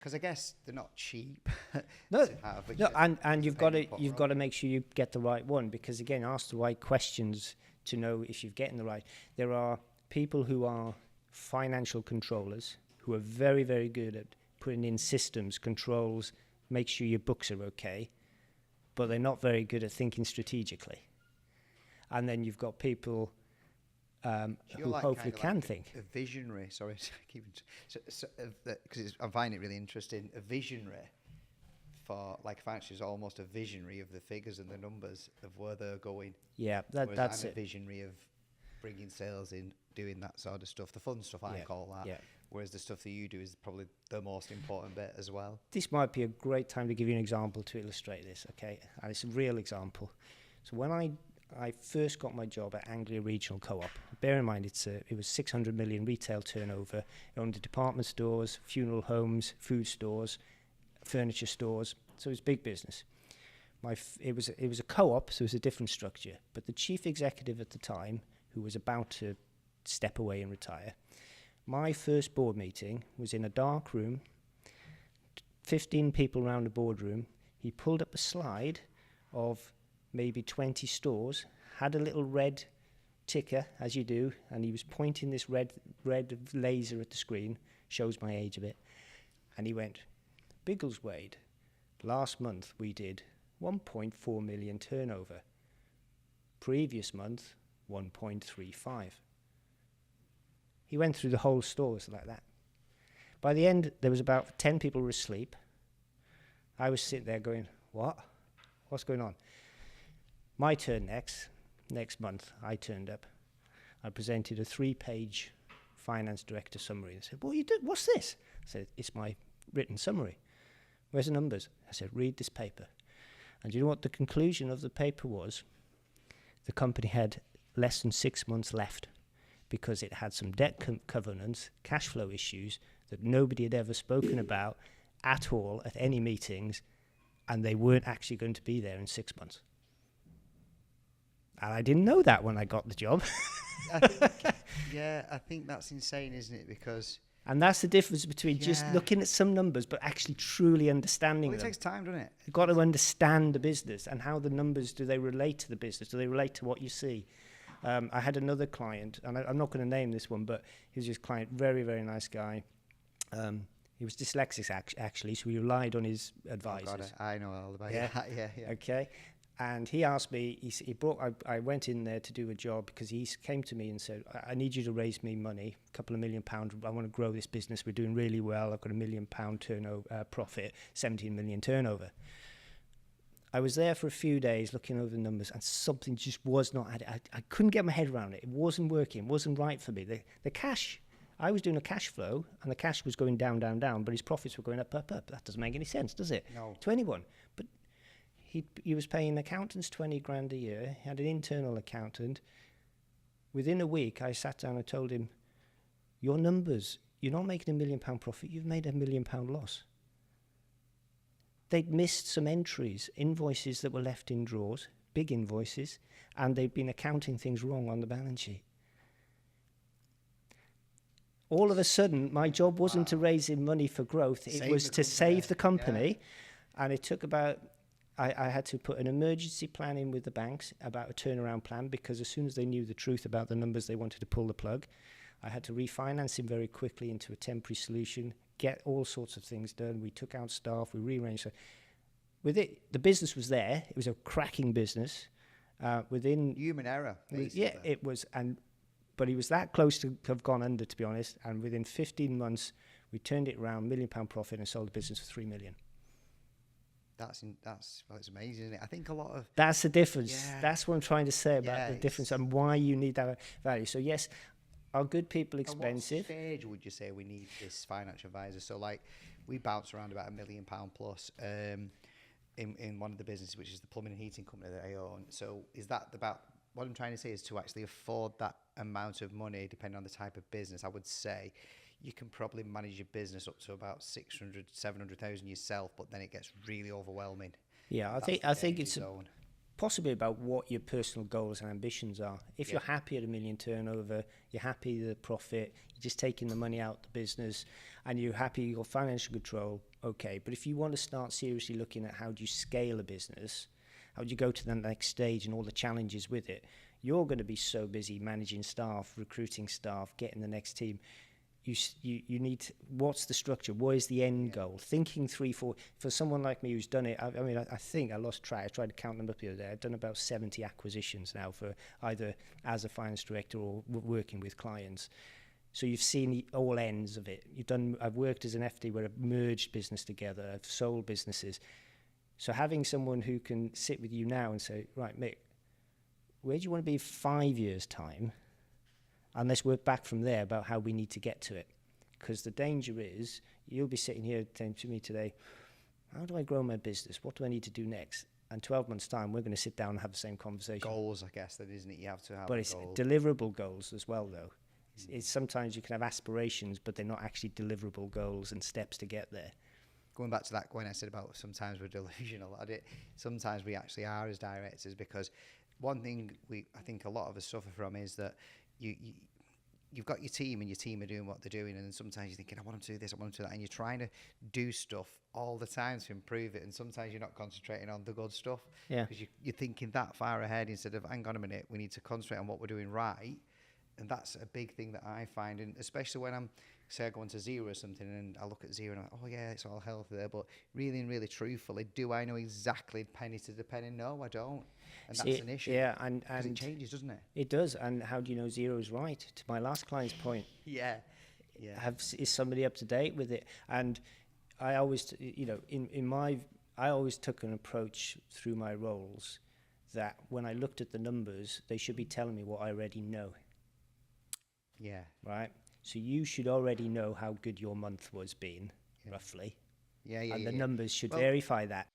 Because I guess they're not cheap. No, to have, which no, is and you've got paying to make sure you get the right one, because again, ask the right questions to know if you're getting the right. There are people who are financial controllers who are very, very good at putting in systems, controls, make sure your books are okay, but they're not very good at thinking strategically. And then you've got people who like hopefully kind of can like think. a visionary. Sorry, because I find it really interesting. A visionary for like financial is almost a visionary of the figures and the numbers of where they're going. Yeah, Whereas that's I'm it. a visionary of bringing sales in, doing that sort of stuff, the fun stuff I call that. Yeah. Whereas the stuff that you do is probably the most important bit as well. This might be a great time to give you an example to illustrate this, okay? And it's a real example. So when I first got my job at Anglia Regional Co-op, bear in mind it was 600 million retail turnover. It owned department stores, funeral homes, food stores, furniture stores. So it was big business. It was a co-op, so it was a different structure. But the chief executive at the time, who was about to step away and retire, my first board meeting was in a dark room, 15 people around the boardroom. He pulled up a slide of maybe 20 stores, had a little red ticker, as you do, and he was pointing this red laser at the screen, shows my age a bit, and he went, Biggleswade, last month we did 1.4 million turnover. Previous month, 1.35. He went through the whole stores like that. By the end, there was about 10 people were asleep. I was sitting there going, what? What's going on? My turn next month, I turned up. I presented a 3-page finance director summary. They said, what are you doing? What's this? I said, it's my written summary. Where's the numbers? I said, read this paper. And you know what the conclusion of the paper was? The company had less than 6 months left because it had some debt covenants, cash flow issues that nobody had ever spoken about at all at any meetings, and they weren't actually going to be there in 6 months. And I didn't know that when I got the job. I think that's insane, isn't it? Because and that's the difference between just looking at some numbers but actually truly understanding them. It takes time, doesn't it? You've got to understand the business and how the numbers, do they relate to the business? Do they relate to what you see? I had another client, and I'm not going to name this one, but he was just a client, very, very nice guy. He was dyslexic, actually, so we relied on his advisors. Oh God, I know all about it. Yeah. Okay. And he asked me, I went in there to do a job because he came to me and said, I need you to raise me money, a couple of £1 million. I want to grow this business. We're doing really well. I've got £1 million turnover, profit, 17 million turnover. I was there for a few days looking over the numbers, and something just was not, I couldn't get my head around it. It wasn't working. It wasn't right for me. The cash, I was doing a cash flow, and the cash was going down, but his profits were going up. That doesn't make any sense, does it? No. To anyone. But he was paying accountants 20 grand a year. He had an internal accountant. Within a week, I sat down and told him, your numbers, you're not making £1 million profit, you've made £1 million loss. They'd missed some entries, invoices that were left in drawers, big invoices, and they'd been accounting things wrong on the balance sheet. All of a sudden, my job wasn't to raise in money for growth, it was to save the company, and it took about, I had to put an emergency plan in with the banks about a turnaround plan, because as soon as they knew the truth about the numbers, they wanted to pull the plug. I had to refinance him very quickly into a temporary solution, get all sorts of things done. We took out staff, we rearranged. So with it, the business was there. It was a cracking business. Within human error, basically. Yeah, it was, but he was that close to have gone under, to be honest. And within 15 months, we turned it around, £1 million profit, and sold the business for $3 million. It's amazing, isn't it? I think a lot of that's the difference. Yeah. That's what I'm trying to say about the difference and why you need that value. So yes. Are good people expensive? At what stage would you say we need this financial advisor? So, like, we bounce around about £1 million plus in one of the businesses, which is the plumbing and heating company that I own. So, is that about what I'm trying to say is to actually afford that amount of money, depending on the type of business? I would say you can probably manage your business up to about 600, 700,000 yourself, but then it gets really overwhelming. Yeah, I think it's possibly about what your personal goals and ambitions are. If you're happy at 1 million turnover, you're happy with the profit, you're just taking the money out of the business, and you're happy you've got financial control, okay. But if you want to start seriously looking at how do you scale a business, how do you go to the next stage and all the challenges with it, you're going to be so busy managing staff, recruiting staff, getting the next team. You need to, what's the structure? What is the end goal? Thinking 3, 4. For someone like me who's done it, I think I lost track. I tried to count them up the other day. I've done about 70 acquisitions now for either as a finance director or working with clients. So you've seen all ends of it. I've worked as an FD where I've merged business together. I've sold businesses. So having someone who can sit with you now and say, right, Mick, where do you want to be 5 years' time? And let's work back from there about how we need to get to it. Because the danger is, you'll be sitting here saying to me today, how do I grow my business? What do I need to do next? And 12 months' time, we're going to sit down and have the same conversation. Goals, I guess, that isn't it? You have to have but it's goals. Deliverable goals as well, though. It's sometimes you can have aspirations, but they're not actually deliverable goals and steps to get there. Going back to that, when I said about sometimes we're delusional, sometimes we actually are as directors, because one thing I think a lot of us suffer from is that you've got your team, and your team are doing what they're doing, and then sometimes you're thinking, I want them to do this, I want them to do that, and you're trying to do stuff all the time to improve it, and sometimes you're not concentrating on the good stuff, because you're thinking that far ahead instead of, hang on a minute, we need to concentrate on what we're doing right. And that's a big thing that I find, and especially when say I go into Zero or something, and I look at Zero and I'm like, oh yeah, it's all healthy there, but really and really truthfully, do I know exactly penny to the penny? No, I don't. And that's an issue. Yeah, and it changes, doesn't it? It does. And how do you know Zero is right? To my last client's point. Is somebody up to date with it? And I always, I always took an approach through my roles that when I looked at the numbers, they should be telling me what I already know. Yeah. Right? So you should already know how good your month was being, roughly. Yeah. And the numbers should verify that.